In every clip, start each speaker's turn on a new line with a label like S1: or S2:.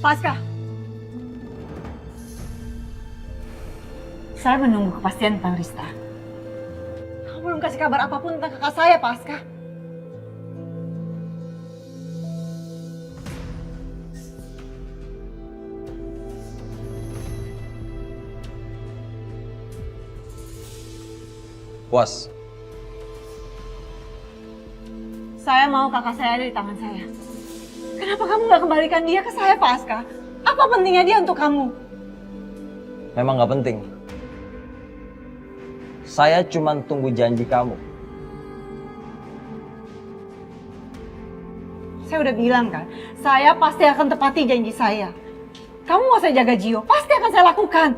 S1: Paskah, saya menunggu kepastian tentang Rista. Kamu belum kasih kabar apapun tentang kakak saya, Paskah.
S2: Puas.
S1: Saya mau kakak saya ada di tangan saya. Kenapa kamu nggak kembalikan dia ke saya, Paskah? Apa pentingnya dia untuk kamu?
S2: Memang nggak penting. Saya cuma tunggu janji kamu.
S1: Saya udah bilang kan, saya pasti akan tepati janji saya. Kamu mau saya jaga Gio, pasti akan saya lakukan.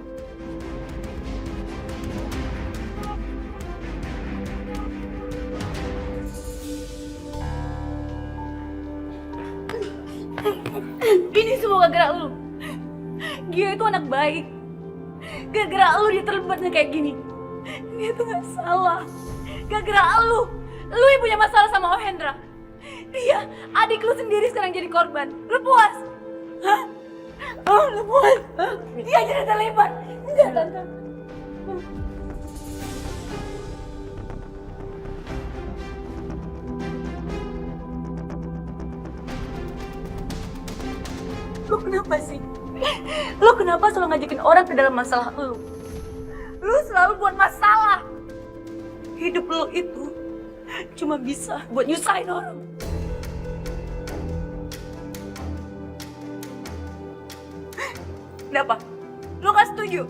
S3: Ini semua gara-gara lu. Gio itu anak baik. Gara-gara lu dia terlibatnya kayak gini. Dia tuh gak salah. Gara-gara lu. Lu yang punya masalah sama Ohendra. Dia, adik lu sendiri sekarang jadi korban. Lu puas? Hah? Oh, lu puas? Hah? Dia jadi terlibat. Enggak, Tante. Lu kenapa sih? Lu kenapa selalu ngajakin orang ke dalam masalah lu? Lu selalu buat masalah. Hidup lu itu cuma bisa buat nyusahin orang. Kenapa? Lu gak setuju?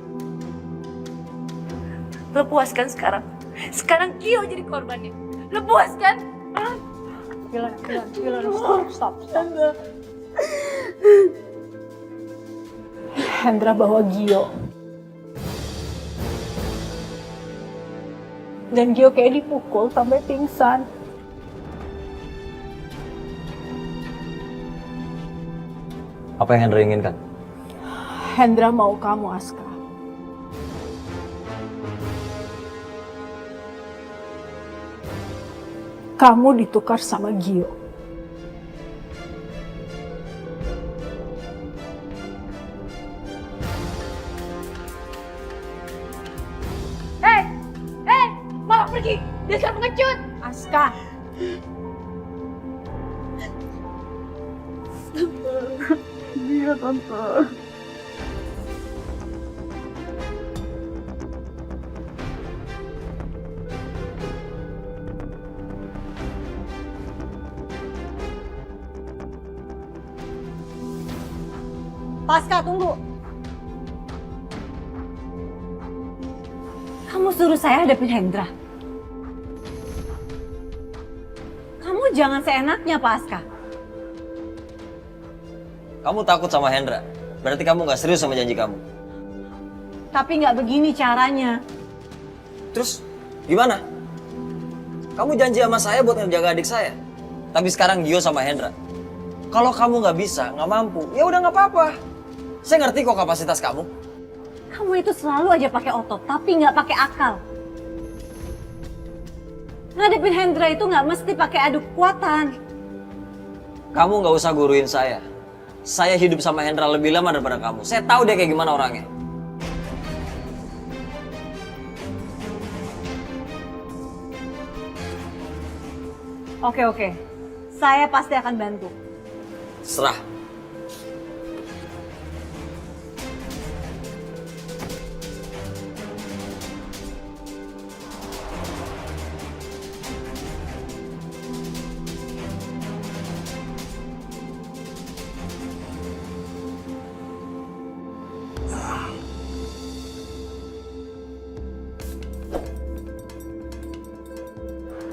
S3: Lu puas kan sekarang? Sekarang Gio jadi korbannya. Lu puas kan? Hah?
S1: Gilan, stop. Hendra bawa Gio. Dan Gio kayak dipukul sampai pingsan.
S2: Apa yang Hendra inginkan?
S1: Hendra mau kamu, Aska. Kamu ditukar sama Gio.
S3: Malah pergi. Dia sangat pengecut.
S1: Aska.
S3: Iya, Tante.
S1: Paskah, tunggu. Kamu suruh saya hadapin Hendra. Kamu jangan seenaknya, Paskah.
S2: Kamu takut sama Hendra. Berarti kamu nggak serius sama janji kamu.
S1: Tapi nggak begini caranya.
S2: Terus gimana? Kamu janji sama saya buat ngejaga adik saya. Tapi sekarang Gio sama Hendra. Kalau kamu nggak bisa, nggak mampu, ya udah nggak apa-apa. Saya ngerti kok kapasitas kamu.
S1: Kamu itu selalu aja pakai otot, tapi nggak pakai akal. Ngadepin Hendra itu nggak mesti pakai adu kekuatan.
S2: Kamu nggak usah guruin saya. Saya hidup sama Hendra lebih lama daripada kamu. Saya tahu dia kayak gimana orangnya.
S1: Oke. Saya pasti akan bantu.
S2: Serah.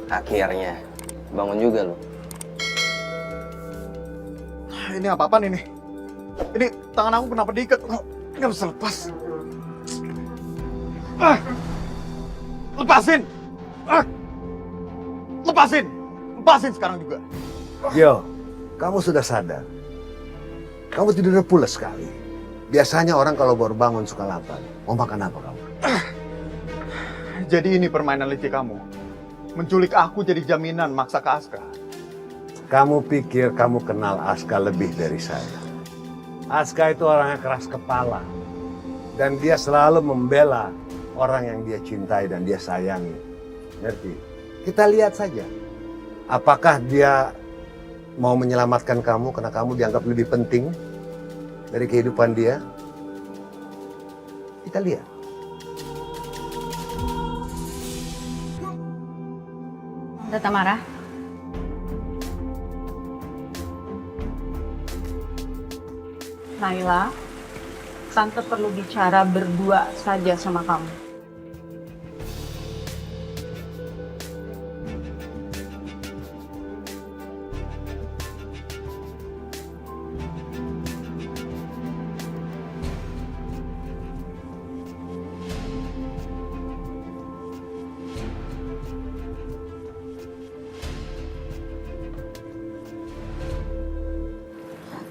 S4: Akhirnya, bangun juga lu.
S5: Ini apa-apaan ini? Ini tangan aku kenapa diikat? Nggak bisa lepas. Lepasin! Lepasin! Lepasin sekarang juga.
S6: Gio, kamu sudah sadar. Kamu tidurnya pulas sekali. Biasanya orang kalau baru bangun suka lapar. Mau makan apa kamu?
S5: Jadi ini permainan licik kamu. Menculik aku jadi jaminan maksa ke Aska.
S6: Kamu pikir kamu kenal Aska lebih dari saya. Aska itu orangnya keras kepala. Dan dia selalu membela orang yang dia cintai dan dia sayangi. Ngerti? Kita lihat saja. Apakah dia mau menyelamatkan kamu karena kamu dianggap lebih penting dari kehidupan dia? Kita lihat.
S3: Tante Tamara,
S1: Naila, Tante perlu bicara berdua saja sama kamu.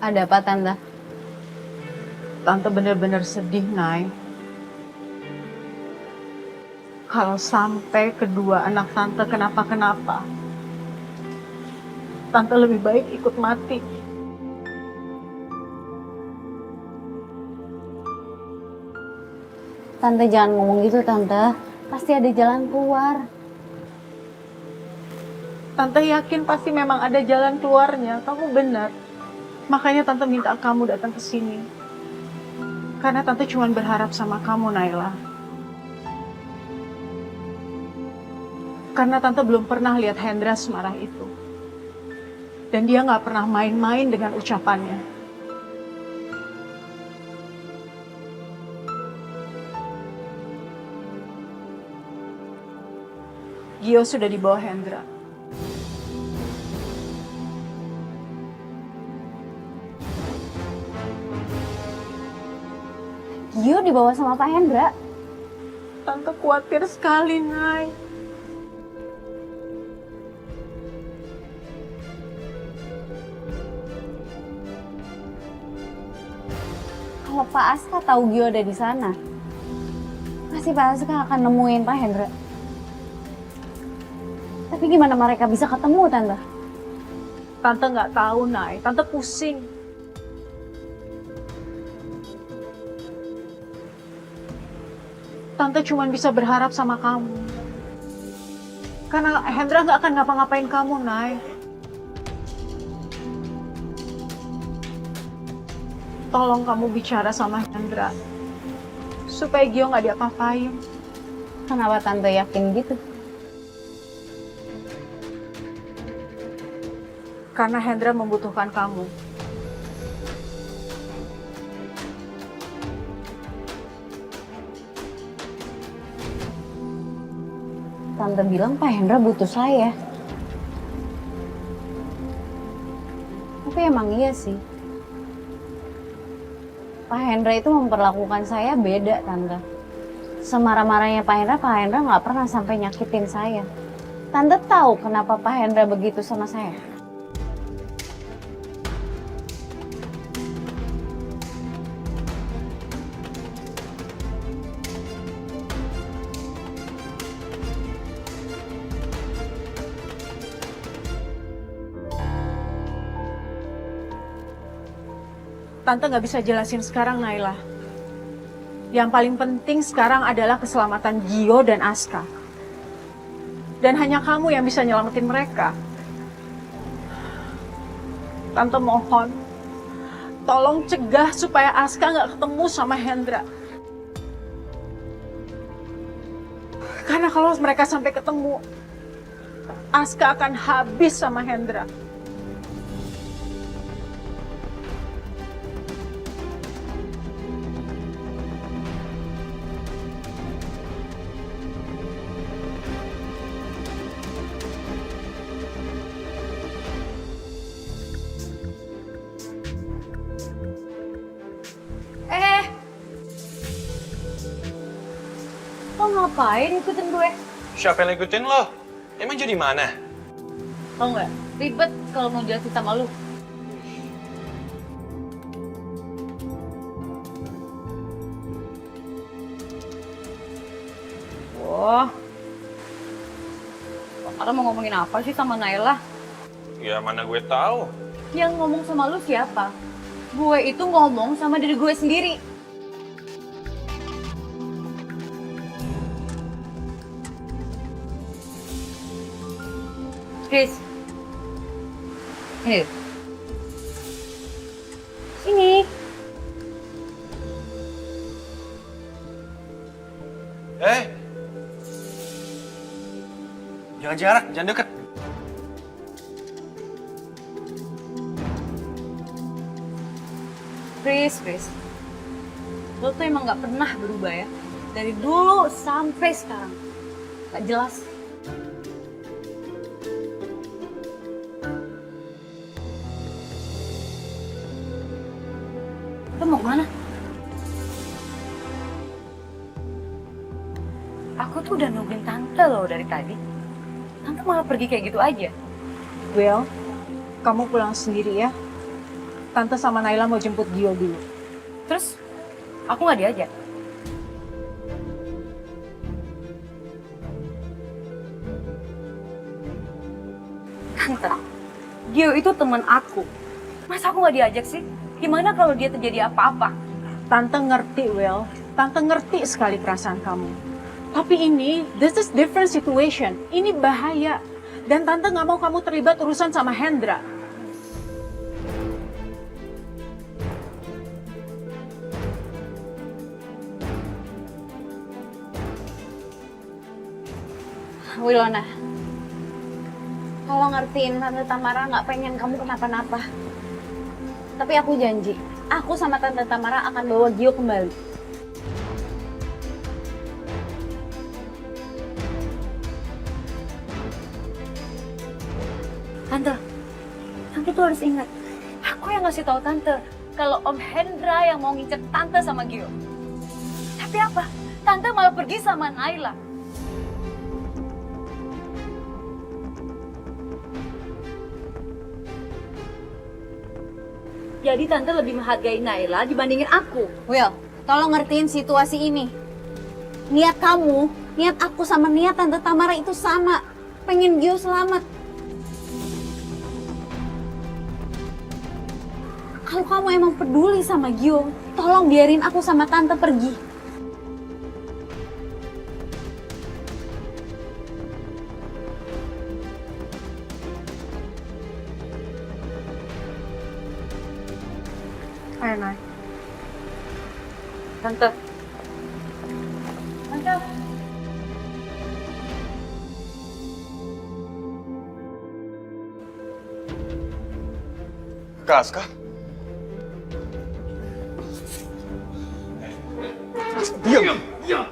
S3: ada apa Tante?
S1: Tante benar-benar sedih, Nay. Kalau sampai kedua anak Tante kenapa-kenapa, Tante lebih baik ikut mati.
S3: Tante jangan ngomong gitu Tante, pasti ada jalan keluar.
S1: Tante yakin pasti memang ada jalan keluarnya, kamu benar. Makanya Tante minta kamu datang ke sini. Karena Tante cuma berharap sama kamu, Naila. Karena Tante belum pernah lihat Hendra semarah itu. Dan dia nggak pernah main-main dengan ucapannya. Gio sudah dibawa Hendra.
S3: Gio dibawa sama Pak Hendra.
S1: Tante khawatir sekali, Nay.
S3: Kalau Pak Aska tahu Gio ada di sana, pasti Pak Aska akan nemuin Pak Hendra. Tapi gimana mereka bisa ketemu, Tante?
S1: Tante nggak tahu, Nay. Tante pusing. Tante cuma bisa berharap sama kamu. Karena Hendra nggak akan ngapa-ngapain kamu, Nay. Tolong kamu bicara sama Hendra. Supaya Gio nggak diapa-apain.
S3: Kenapa Tante yakin gitu?
S1: Karena Hendra membutuhkan kamu.
S3: Tante bilang Pak Hendra butuh saya. Tapi emang iya sih. Pak Hendra itu memperlakukan saya beda, Tante. Semarah-marahnya Pak Hendra nggak pernah sampai nyakitin saya. Tante tahu kenapa Pak Hendra begitu sama saya?
S1: Tante nggak bisa jelasin sekarang, Naila. Yang paling penting sekarang adalah keselamatan Gio dan Aska. Dan hanya kamu yang bisa nyelamatin mereka. Tante mohon, tolong cegah supaya Aska nggak ketemu sama Hendra. Karena kalau mereka sampai ketemu, Aska akan habis sama Hendra.
S3: Lo ngapain ikutin gue?
S7: Siapa yang ngikutin lo? Emang jadi mana?
S3: Tau nggak? Ribet kalau mau jelasin sama lu. Wah, Kakak mau ngomongin apa sih sama Naila?
S7: Ya mana gue tahu.
S3: Yang ngomong sama lu siapa? Gue itu ngomong sama diri gue sendiri. Chris. Ini. Sini.
S7: Jangan jarak, jangan deket.
S3: Chris. Lo tuh emang gak pernah berubah ya. Dari dulu sampai sekarang. Gak jelas. Lo mau kemana? Aku tuh udah nungguin tante loh dari tadi. Tante malah pergi kayak gitu aja.
S1: Will, kamu pulang sendiri ya. Tante sama Naila mau jemput Gio dulu.
S3: Terus aku gak diajak. Tante, Gio itu teman aku. Masa aku gak diajak sih? Gimana kalau dia terjadi apa-apa?
S1: Tante ngerti, Will. Tante ngerti sekali perasaan kamu. Tapi ini, this is different situation. Ini bahaya. Dan Tante nggak mau kamu terlibat urusan sama Hendra.
S3: Wilona, kalau ngertiin Tante Tamara nggak pengen kamu kenapa-napa. Tapi aku janji, aku sama Tante Tamara akan bawa Gio kembali. Tante tuh harus ingat, aku yang ngasih tahu Tante kalau Om Hendra yang mau ngincer Tante sama Gio. Tapi apa? Tante malah pergi sama Naila. Jadi Tante lebih menghargai Naila dibandingin aku.
S8: Will, tolong ngertiin situasi ini. Niat kamu, niat aku sama niat Tante Tamara itu sama. Pengen Gio selamat. Kalau kamu emang peduli sama Gio, tolong biarin aku sama Tante pergi.
S1: Ayo, Nay.
S3: Tante.
S7: Kak Aska? Diam! Diam!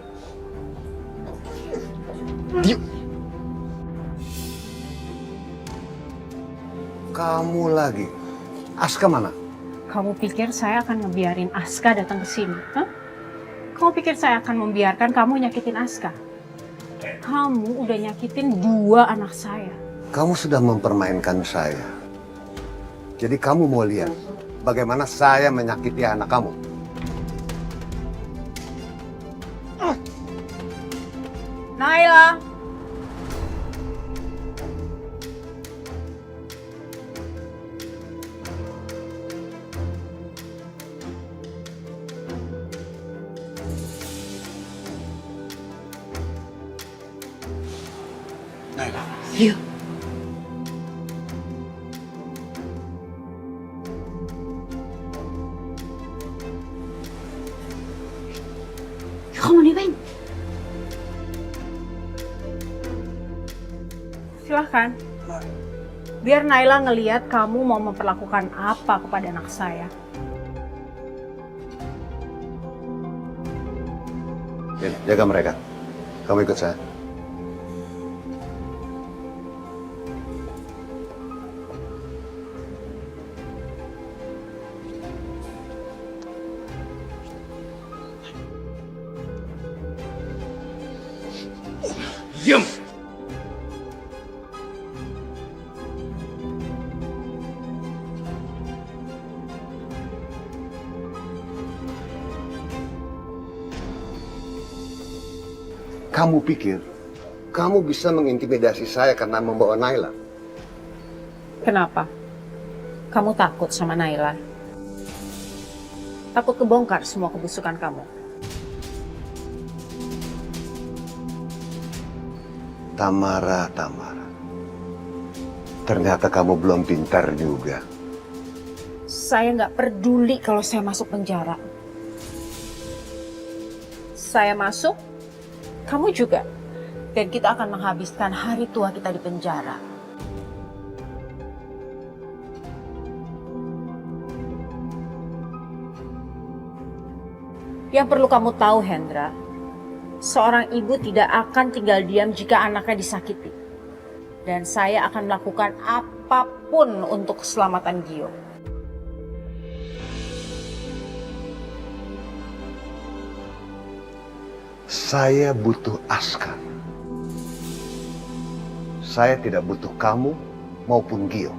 S6: Kamu lagi. Aska mana?
S1: Kamu pikir saya akan ngebiarin Aska datang ke sini? Hah? Kamu pikir saya akan membiarkan kamu nyakitin Aska? Kamu udah nyakitin 2 anak saya.
S6: Kamu sudah mempermainkan saya. Jadi kamu mau lihat bagaimana saya menyakiti anak kamu.
S1: Naila!
S7: Naila.
S3: Gio. Kamu diapain?
S1: Silahkan. Biar Naila ngeliat kamu mau memperlakukan apa kepada anak saya.
S6: Ya, jaga mereka. Kamu ikut saya.
S7: Diam!
S6: Kamu pikir kamu bisa mengintimidasi saya karena membawa Naila?
S1: Kenapa? Kamu takut sama Naila? Takut kebongkar semua kebusukan kamu.
S6: Tamara, Tamara. Ternyata kamu belum pintar juga.
S1: Saya nggak peduli kalau saya masuk penjara. Saya masuk, kamu juga. Dan kita akan menghabiskan hari tua kita di penjara. Yang perlu kamu tahu, Hendra, seorang ibu tidak akan tinggal diam jika anaknya disakiti. Dan saya akan melakukan apapun untuk keselamatan Gio.
S6: Saya butuh Askar. Saya tidak butuh kamu maupun Gio.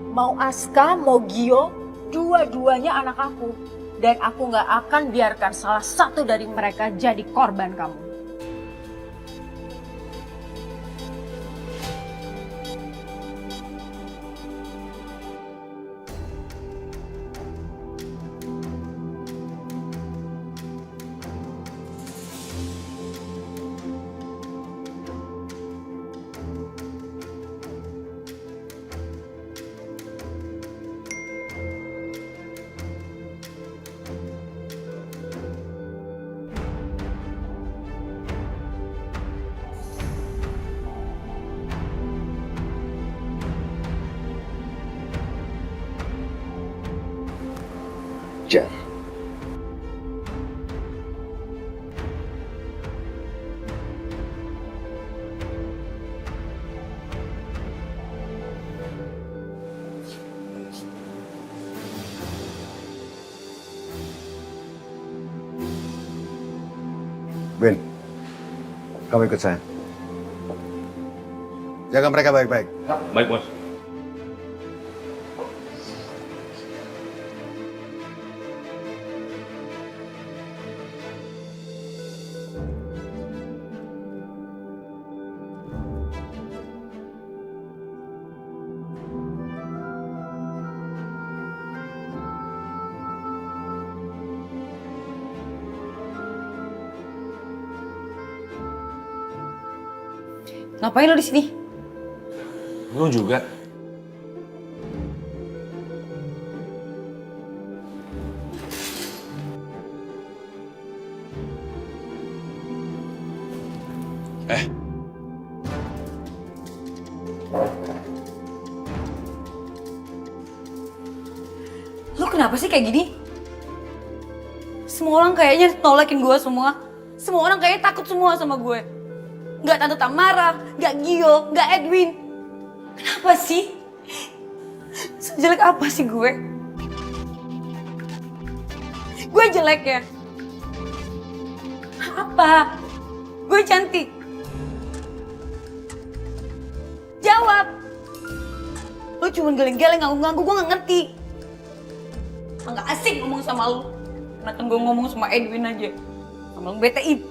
S1: Mau Aska, mau Gio, dua-duanya anak aku. Dan aku nggak akan biarkan salah satu dari mereka jadi korban kamu.
S6: Jan. Ben, kamu ikut saya. Jaga mereka baik-baik.
S7: Baik, Bos.
S3: Ngapain lo di sini?
S7: Lu juga.
S3: Lo kenapa sih kayak gini? Semua orang kayaknya nolakin gue semua. Semua orang kayaknya takut semua sama gue. Nggak Tante Tamara, nggak Gio, nggak Edwin. Kenapa sih? Sejelek apa sih gue? Gue jelek ya? Apa? Gue cantik? Jawab! Lo cuma geleng-geleng, nganggu-nganggu, gue nggak ngerti. Nggak asik ngomong sama lo. Karena kan gue ngomong sama Edwin aja. Sama lo betein.